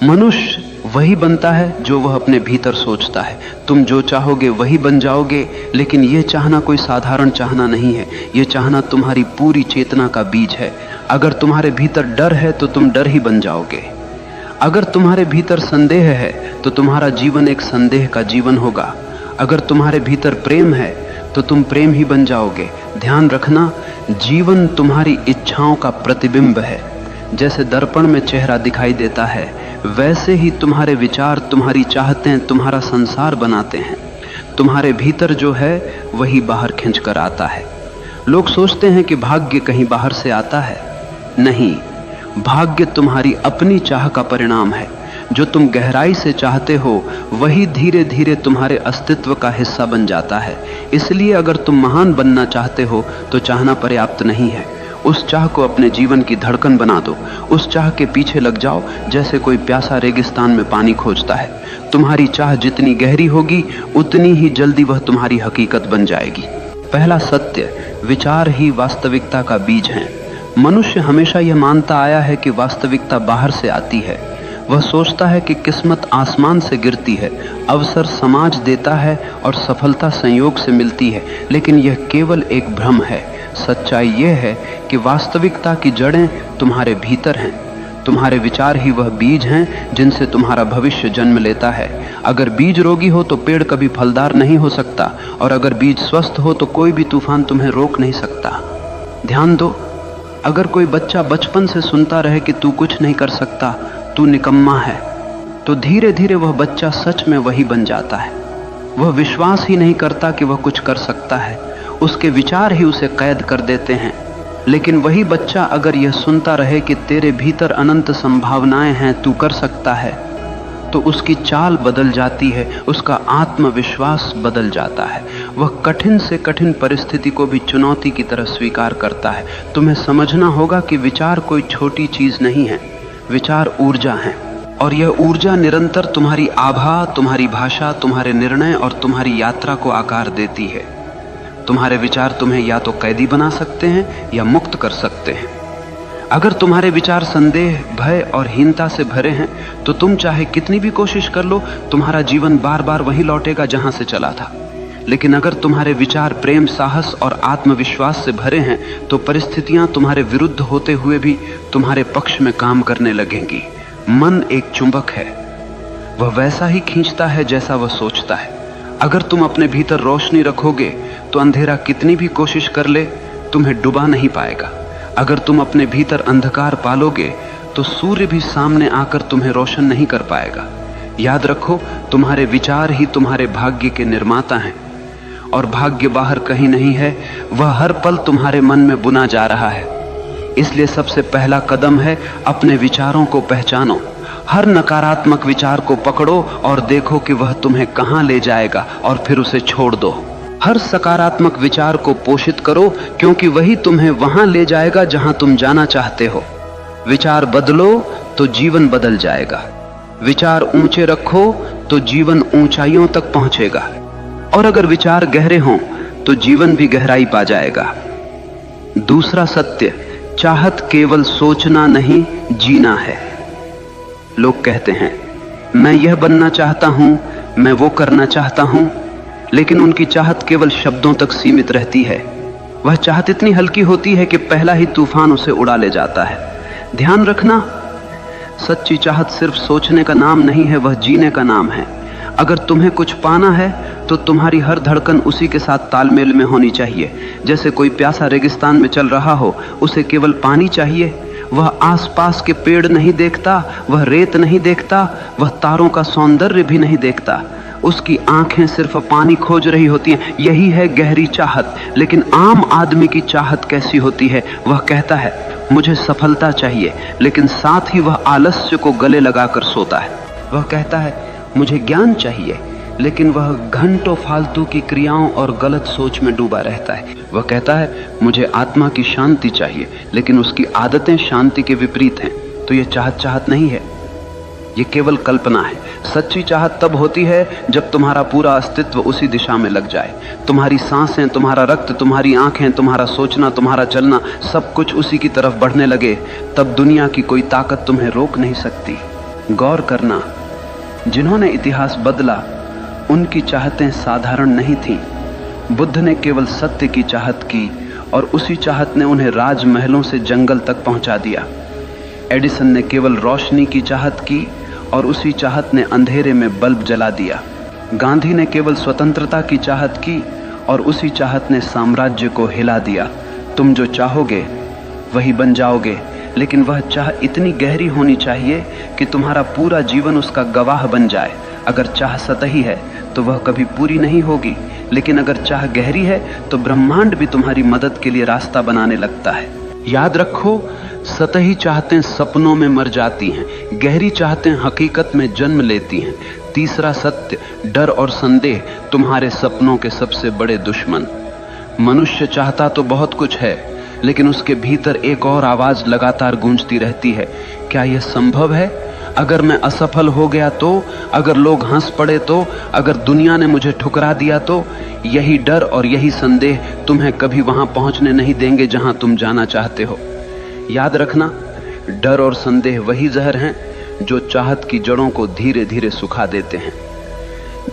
मनुष्य वही बनता है जो वह अपने भीतर सोचता है। तुम जो चाहोगे वही बन जाओगे, लेकिन यह चाहना कोई साधारण चाहना नहीं है। यह चाहना तुम्हारी पूरी चेतना का बीज है। अगर तुम्हारे भीतर डर है तो तुम डर ही बन जाओगे। अगर तुम्हारे भीतर संदेह है तो तुम्हारा जीवन एक संदेह का जीवन होगा। अगर तुम्हारे भीतर प्रेम है तो तुम प्रेम ही बन जाओगे। ध्यान रखना, जीवन तुम्हारी इच्छाओं का प्रतिबिंब है। जैसे दर्पण में चेहरा दिखाई देता है, वैसे ही तुम्हारे विचार, तुम्हारी चाहतें तुम्हारा संसार बनाते हैं। तुम्हारे भीतर जो है वही बाहर खींच कर आता है। लोग सोचते हैं कि भाग्य कहीं बाहर से आता है। नहीं, भाग्य तुम्हारी अपनी चाह का परिणाम है। जो तुम गहराई से चाहते हो वही धीरे धीरे तुम्हारे अस्तित्व का हिस्सा बन जाता है। इसलिए अगर तुम महान बनना चाहते हो तो चाहना पर्याप्त नहीं है। उस चाह को अपने जीवन की धड़कन बना दो। उस चाह के पीछे लग जाओ जैसे कोई प्यासा रेगिस्तान में पानी खोजता है। तुम्हारी चाह जितनी गहरी होगी उतनी ही जल्दी वह तुम्हारी हकीकत बन जाएगी। पहला सत्य, विचार ही वास्तविकता का बीज है। मनुष्य हमेशा यह मानता आया है कि वास्तविकता बाहर से आती है। वह सोचता है कि किस्मत आसमान से गिरती है, अवसर समाज देता है और सफलता संयोग से मिलती है, लेकिन यह केवल एक भ्रम है। सच्चाई यह है कि वास्तविकता की जड़ें तुम्हारे भीतर हैं। तुम्हारे विचार ही वह बीज हैं जिनसे तुम्हारा भविष्य जन्म लेता है। अगर बीज रोगी हो तो पेड़ कभी फलदार नहीं हो सकता, और अगर बीज स्वस्थ हो तो कोई भी तूफान तुम्हें रोक नहीं सकता। ध्यान दो, अगर कोई बच्चा बचपन से सुनता रहे कि तू कुछ नहीं कर सकता, तू निकम्मा है, तो धीरे धीरे वह बच्चा सच में वही बन जाता है। वह विश्वास ही नहीं करता कि वह कुछ कर सकता है। उसके विचार ही उसे कैद कर देते हैं। लेकिन वही बच्चा अगर यह सुनता रहे कि तेरे भीतर अनंत संभावनाएं हैं, तू कर सकता है, तो उसकी चाल बदल जाती है, उसका आत्मविश्वास बदल जाता है। वह कठिन से कठिन परिस्थिति को भी चुनौती की तरह स्वीकार करता है। तुम्हें समझना होगा कि विचार कोई छोटी चीज नहीं है। विचार ऊर्जा है, और यह ऊर्जा निरंतर तुम्हारी आभा, तुम्हारी भाषा, तुम्हारे निर्णय और तुम्हारी यात्रा को आकार देती है। तुम्हारे विचार तुम्हें या तो कैदी बना सकते हैं या मुक्त कर सकते हैं। अगर तुम्हारे विचार संदेह, भय और हीनता से भरे हैं तो तुम चाहे कितनी भी कोशिश कर लो, तुम्हारा जीवन बार बार वहीं लौटेगा जहां से चला था। लेकिन अगर तुम्हारे विचार प्रेम, साहस और आत्मविश्वास से भरे हैं तो परिस्थितियां तुम्हारे विरुद्ध होते हुए भी तुम्हारे पक्ष में काम करने लगेंगी। मन एक चुंबक है, वह वैसा ही खींचता है जैसा वह सोचता है। अगर तुम अपने भीतर रोशनी रखोगे तो अंधेरा कितनी भी कोशिश कर ले तुम्हें डुबा नहीं पाएगा। अगर तुम अपने भीतर अंधकार पालोगे तो सूर्य भी सामने आकर तुम्हें रोशन नहीं कर पाएगा। याद रखो, तुम्हारे विचार ही तुम्हारे भाग्य के निर्माता हैं, और भाग्य बाहर कहीं नहीं है, वह हर पल तुम्हारे मन में बुना जा रहा है। इसलिए सबसे पहला कदम है अपने विचारों को पहचानो। हर नकारात्मक विचार को पकड़ो और देखो कि वह तुम्हें कहां ले जाएगा, और फिर उसे छोड़ दो। हर सकारात्मक विचार को पोषित करो, क्योंकि वही तुम्हें वहां ले जाएगा जहां तुम जाना चाहते हो। विचार बदलो तो जीवन बदल जाएगा। विचार ऊंचे रखो तो जीवन ऊंचाइयों तक पहुंचेगा, और अगर विचार गहरे हों तो जीवन भी गहराई पा जाएगा। दूसरा सत्य, चाहत केवल सोचना नहीं, जीना है। लोग कहते हैं, मैं यह बनना चाहता हूं, मैं वो करना चाहता हूं, लेकिन उनकी चाहत केवल शब्दों तक सीमित रहती है। वह चाहत इतनी हल्की होती है कि पहला ही तूफान उसे उड़ा ले जाता है। ध्यान रखना, सच्ची चाहत सिर्फ सोचने का नाम नहीं है, वह जीने का नाम है। अगर तुम्हें कुछ पाना है तो तुम्हारी हर धड़कन उसी के साथ तालमेल में होनी चाहिए। जैसे कोई प्यासा रेगिस्तान में चल रहा हो, उसे केवल पानी चाहिए। वह आसपास के पेड़ नहीं देखता, वह रेत नहीं देखता, वह तारों का सौंदर्य भी नहीं देखता। उसकी आंखें सिर्फ पानी खोज रही होती हैं। यही है गहरी चाहत। लेकिन आम आदमी की चाहत कैसी होती है? वह कहता है, मुझे सफलता चाहिए, लेकिन साथ ही वह आलस्य को गले लगाकर सोता है। वह कहता है, मुझे ज्ञान चाहिए, लेकिन वह घंटों फालतू की क्रियाओं और गलत सोच में डूबा रहता है। वह कहता है, मुझे आत्मा की शांति चाहिए, लेकिन उसकी आदतें शांति के विपरीत हैं। तो यह चाहत नहीं है, ये केवल कल्पना है। सच्ची चाहत तब होती है जब तुम्हारा पूरा अस्तित्व उसी दिशा में लग जाए। तुम्हारी सांसें, तुम्हारा रक्त, तुम्हारी आंखें, तुम्हारा सोचना, तुम्हारा चलना, सब कुछ उसी की तरफ बढ़ने लगे। तब दुनिया की कोई ताकत तुम्हें रोक नहीं सकती। गौर करना, जिन्होंने इतिहास बदला उनकी चाहतें साधारण नहीं थीं। बुद्ध ने केवल सत्य की चाहत की और उसी चाहत ने उन्हें राजमहलों से जंगल तक पहुंचा दिया। एडिसन ने केवल रोशनी की चाहत की और उसी चाहत ने अंधेरे में बल्ब जला दिया। गांधी ने केवल स्वतंत्रता की चाहत की और उसी चाहत ने साम्राज्य को हिला दिया। तुम जो चाहोगे वही बन जाओगे, लेकिन वह चाह इतनी गहरी होनी चाहिए कि तुम्हारा पूरा जीवन उसका गवाह बन जाए। अगर चाह सतही है तो वह कभी पूरी नहीं होगी, लेकिन अगर चाह गहरी है तो ब्रह्मांड भी तुम्हारी मदद के लिए रास्ता बनाने लगता है। याद रखो, सतही चाहतें सपनों में मर जाती हैं, गहरी चाहतें हकीकत में जन्म लेती हैं। तीसरा सत्य, डर और संदेह तुम्हारे सपनों के सबसे बड़े दुश्मन। मनुष्य चाहता तो बहुत कुछ है, लेकिन उसके भीतर एक और आवाज लगातार गूंजती रहती है, क्या यह संभव है? अगर मैं असफल हो गया तो, अगर लोग हंस पड़े तो, अगर दुनिया ने मुझे ठुकरा दिया तो? यही डर और यही संदेह तुम्हें कभी वहां पहुंचने नहीं देंगे जहां तुम जाना चाहते हो। याद रखना, डर और संदेह वही जहर हैं जो चाहत की जड़ों को धीरे धीरे सुखा देते हैं।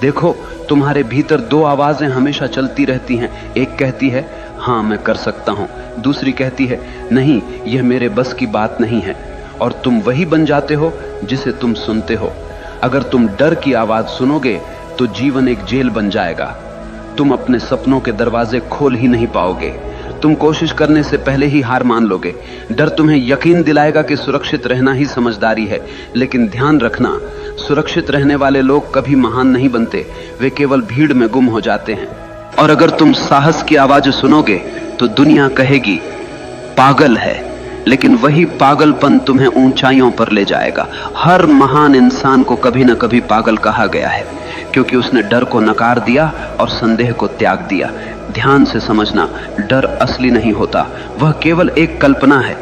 देखो, तुम्हारे भीतर दो आवाजें हमेशा चलती रहती हैं। एक कहती है हाँ मैं कर सकता हूं, दूसरी कहती है नहीं, यह मेरे बस की बात नहीं है। और तुम वही बन जाते हो जिसे तुम सुनते हो। अगर तुम डर की आवाज सुनोगे तो जीवन एक जेल बन जाएगा। तुम अपने सपनों के दरवाजे खोल ही नहीं पाओगे। तुम कोशिश करने से पहले ही हार मान लोगे। डर तुम्हें यकीन दिलाएगा कि सुरक्षित रहना ही समझदारी है, लेकिन ध्यान रखना, सुरक्षित रहने वाले लोग कभी महान नहीं बनते, वे केवल भीड़ में गुम हो जाते हैं। और अगर तुम साहस की आवाज सुनोगे तो दुनिया कहेगी पागल है, लेकिन वही पागलपन तुम्हें ऊंचाइयों पर ले जाएगा। हर महान इंसान को कभी न कभी पागल कहा गया है, क्योंकि उसने डर को नकार दिया और संदेह को त्याग दिया। ध्यान से समझना, डर असली नहीं होता, वह केवल एक कल्पना है।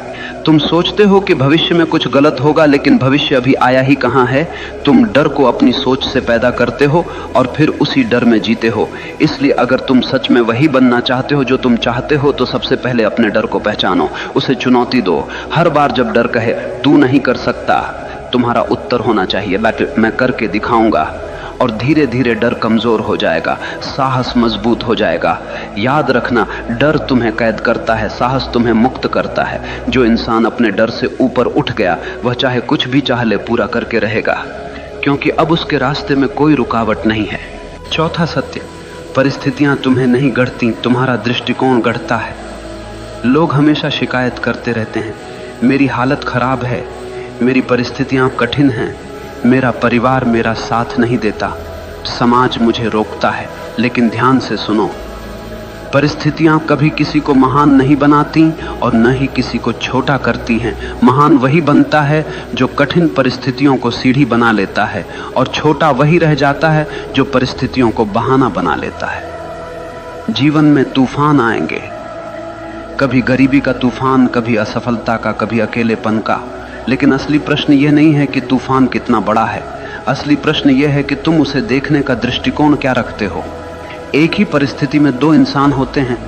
तुम सोचते हो कि भविष्य में कुछ गलत होगा, लेकिन भविष्य अभी आया ही कहां है। तुम डर को अपनी सोच से पैदा करते हो और फिर उसी डर में जीते हो। इसलिए अगर तुम सच में वही बनना चाहते हो जो तुम चाहते हो, तो सबसे पहले अपने डर को पहचानो, उसे चुनौती दो। हर बार जब डर कहे तू नहीं कर सकता, तुम्हारा उत्तर होना चाहिए मैं करके दिखाऊंगा। और धीरे धीरे डर कमजोर हो जाएगा, साहस मजबूत हो जाएगा। याद रखना, डर तुम्हें कैद करता है, साहस तुम्हें मुक्त करता है। जो इंसान अपने डर से ऊपर उठ गया, वह चाहे कुछ भी चाह ले पूरा करके रहेगा, क्योंकि अब उसके रास्ते में कोई रुकावट नहीं है। चौथा सत्य, परिस्थितियां तुम्हें नहीं गढ़ती, तुम्हारा दृष्टिकोण गढ़ता है। लोग हमेशा शिकायत करते रहते हैं, मेरी हालत खराब है, मेरी परिस्थितियां कठिन हैं, मेरा परिवार मेरा साथ नहीं देता, समाज मुझे रोकता है। लेकिन ध्यान से सुनो, परिस्थितियां कभी किसी को महान नहीं बनाती और न ही किसी को छोटा करती हैं। महान वही बनता है जो कठिन परिस्थितियों को सीढ़ी बना लेता है, और छोटा वही रह जाता है जो परिस्थितियों को बहाना बना लेता है। जीवन में तूफान आएंगे, कभी गरीबी का तूफान, कभी असफलता का, कभी अकेलेपन का। लेकिन असली प्रश्न यह नहीं है कि तूफान कितना बड़ा है, असली प्रश्न यह है कि तुम उसे देखने का दृष्टिकोण क्या रखते हो। एक ही परिस्थिति में दो इंसान होते हैं,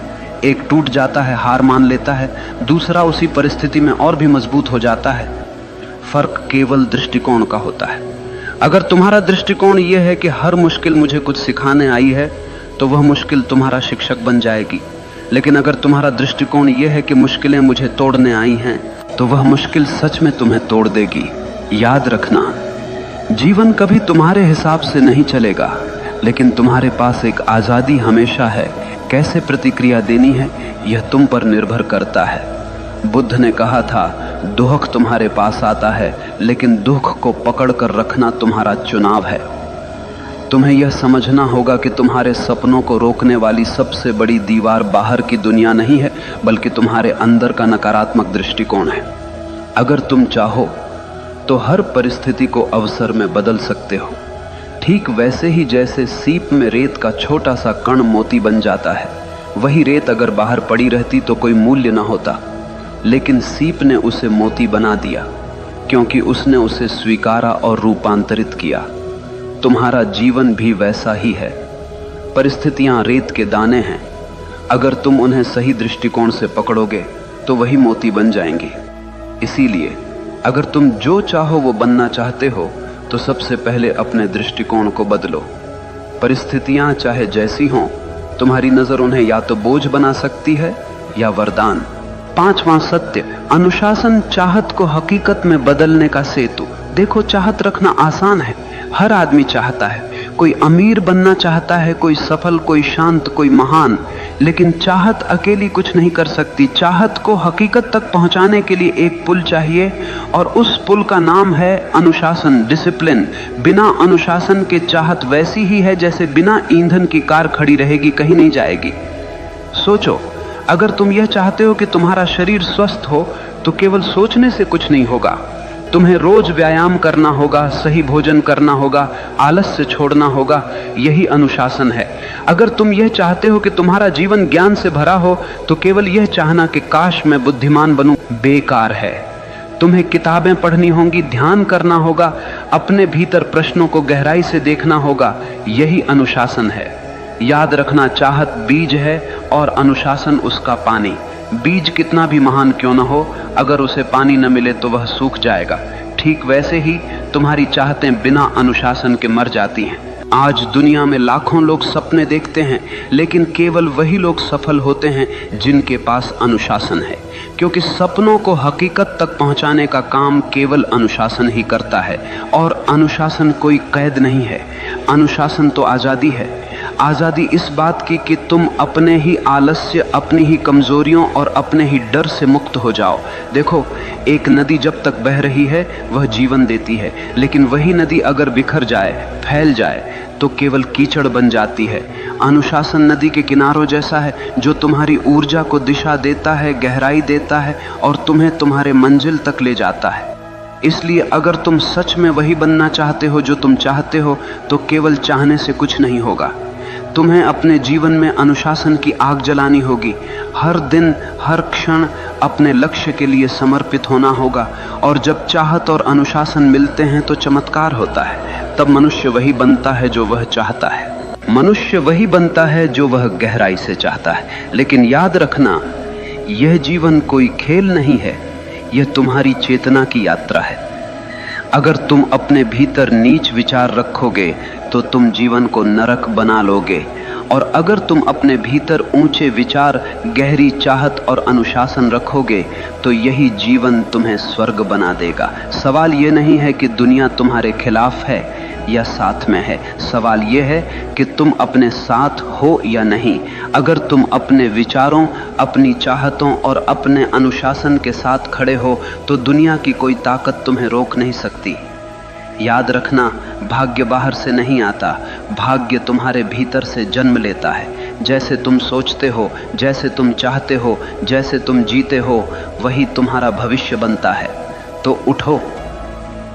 एक टूट जाता है, हार मान लेता है, दूसरा उसी परिस्थिति में और भी मजबूत हो जाता है। फर्क केवल दृष्टिकोण का होता है। अगर तुम्हारा दृष्टिकोण यह है कि हर मुश्किल मुझे कुछ सिखाने आई है, तो वह मुश्किल तुम्हारा शिक्षक बन जाएगी। लेकिन अगर तुम्हारा दृष्टिकोण यह है कि मुश्किलें मुझे तोड़ने आई हैं, तो वह मुश्किल सच में तुम्हें तोड़ देगी। याद रखना, जीवन कभी तुम्हारे हिसाब से नहीं चलेगा, लेकिन तुम्हारे पास एक आजादी हमेशा है। कैसे प्रतिक्रिया देनी है यह तुम पर निर्भर करता है। बुद्ध ने कहा था, दुख तुम्हारे पास आता है, लेकिन दुख को पकड़ कर रखना तुम्हारा चुनाव है। तुम्हें यह समझना होगा कि तुम्हारे सपनों को रोकने वाली सबसे बड़ी दीवार बाहर की दुनिया नहीं है, बल्कि तुम्हारे अंदर का नकारात्मक दृष्टिकोण है। अगर तुम चाहो तो हर परिस्थिति को अवसर में बदल सकते हो, ठीक वैसे ही जैसे सीप में रेत का छोटा सा कण मोती बन जाता है। वही रेत अगर बाहर पड़ी रहती तो कोई मूल्य न होता, लेकिन सीप ने उसे मोती बना दिया, क्योंकि उसने उसे स्वीकारा और रूपांतरित किया। तुम्हारा जीवन भी वैसा ही है। परिस्थितियां रेत के दाने हैं, अगर तुम उन्हें सही दृष्टिकोण से पकड़ोगे तो वही मोती बन जाएंगे। इसीलिए अगर तुम जो चाहो वो बनना चाहते हो तो सबसे पहले अपने दृष्टिकोण को बदलो। परिस्थितियां चाहे जैसी हों, तुम्हारी नजर उन्हें या तो बोझ बना सकती है या वरदान। 5वां सत्य, अनुशासन चाहत को हकीकत में बदलने का सेतु। देखो, चाहत रखना आसान है, हर आदमी चाहता है। कोई अमीर बनना चाहता है, कोई सफल, कोई शांत, कोई महान, लेकिन चाहत अकेली कुछ नहीं कर सकती। चाहत को हकीकत तक पहुंचाने के लिए एक पुल चाहिए, और उस पुल का नाम है अनुशासन, डिसिप्लिन। बिना अनुशासन के चाहत वैसी ही है जैसे बिना ईंधन की कार खड़ी रहेगी, कहीं नहीं जाएगी। सोचो, अगर तुम यह चाहते हो कि तुम्हारा शरीर स्वस्थ हो तो केवल सोचने से कुछ नहीं होगा। तुम्हें रोज व्यायाम करना होगा, सही भोजन करना होगा, आलस्य छोड़ना होगा। यही अनुशासन है। अगर तुम यह चाहते हो कि तुम्हारा जीवन ज्ञान से भरा हो तो केवल यह चाहना कि काश मैं बुद्धिमान बनूं बेकार है। तुम्हें किताबें पढ़नी होंगी, ध्यान करना होगा, अपने भीतर प्रश्नों को गहराई से देखना होगा। यही अनुशासन है। याद रखना, चाहत बीज है और अनुशासन उसका पानी। बीज कितना भी महान क्यों न हो, अगर उसे पानी न मिले तो वह सूख जाएगा। ठीक वैसे ही तुम्हारी चाहतें बिना अनुशासन के मर जाती हैं। आज दुनिया में लाखों लोग सपने देखते हैं, लेकिन केवल वही लोग सफल होते हैं जिनके पास अनुशासन है, क्योंकि सपनों को हकीकत तक पहुंचाने का काम केवल अनुशासन ही करता है। और अनुशासन कोई कैद नहीं है, अनुशासन तो आज़ादी है। आज़ादी इस बात की कि तुम अपने ही आलस्य, अपनी ही कमजोरियों और अपने ही डर से मुक्त हो जाओ। देखो, एक नदी जब तक बह रही है वह जीवन देती है, लेकिन वही नदी अगर बिखर जाए, फैल जाए तो केवल कीचड़ बन जाती है। अनुशासन नदी के किनारों जैसा है जो तुम्हारी ऊर्जा को दिशा देता है, गहराई देता है और तुम्हें तुम्हारे मंजिल तक ले जाता है। इसलिए अगर तुम सच में वही बनना चाहते हो जो तुम चाहते हो तो केवल चाहने से कुछ नहीं होगा। तुम्हें अपने जीवन में अनुशासन की आग जलानी होगी। हर दिन, हर क्षण अपने लक्ष्य के लिए समर्पित होना होगा। और जब चाहत और अनुशासन मिलते हैं तो चमत्कार होता है। तब मनुष्य वही बनता है जो वह चाहता है। मनुष्य वही बनता है जो वह गहराई से चाहता है। लेकिन याद रखना, यह जीवन कोई खेल नहीं है, यह तुम्हारी चेतना की यात्रा है। अगर तुम अपने भीतर नीच विचार रखोगे तो तुम जीवन को नरक बना लोगे, और अगर तुम अपने भीतर ऊंचे विचार, गहरी चाहत और अनुशासन रखोगे तो यही जीवन तुम्हें स्वर्ग बना देगा। सवाल ये नहीं है कि दुनिया तुम्हारे खिलाफ है या साथ में है, सवाल यह है कि तुम अपने साथ हो या नहीं। अगर तुम अपने विचारों, अपनी चाहतों और अपने अनुशासन के साथ खड़े हो तो दुनिया की कोई ताकत तुम्हें रोक नहीं सकती। याद रखना, भाग्य बाहर से नहीं आता, भाग्य तुम्हारे भीतर से जन्म लेता है। जैसे तुम सोचते हो, जैसे तुम चाहते हो, जैसे तुम जीते हो, वही तुम्हारा भविष्य बनता है। तो उठो,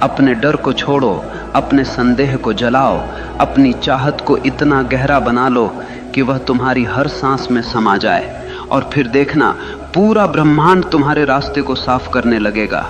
अपने डर को छोड़ो, अपने संदेह को जलाओ, अपनी चाहत को इतना गहरा बना लो कि वह तुम्हारी हर सांस में समा जाए, और फिर देखना पूरा ब्रह्मांड तुम्हारे रास्ते को साफ करने लगेगा।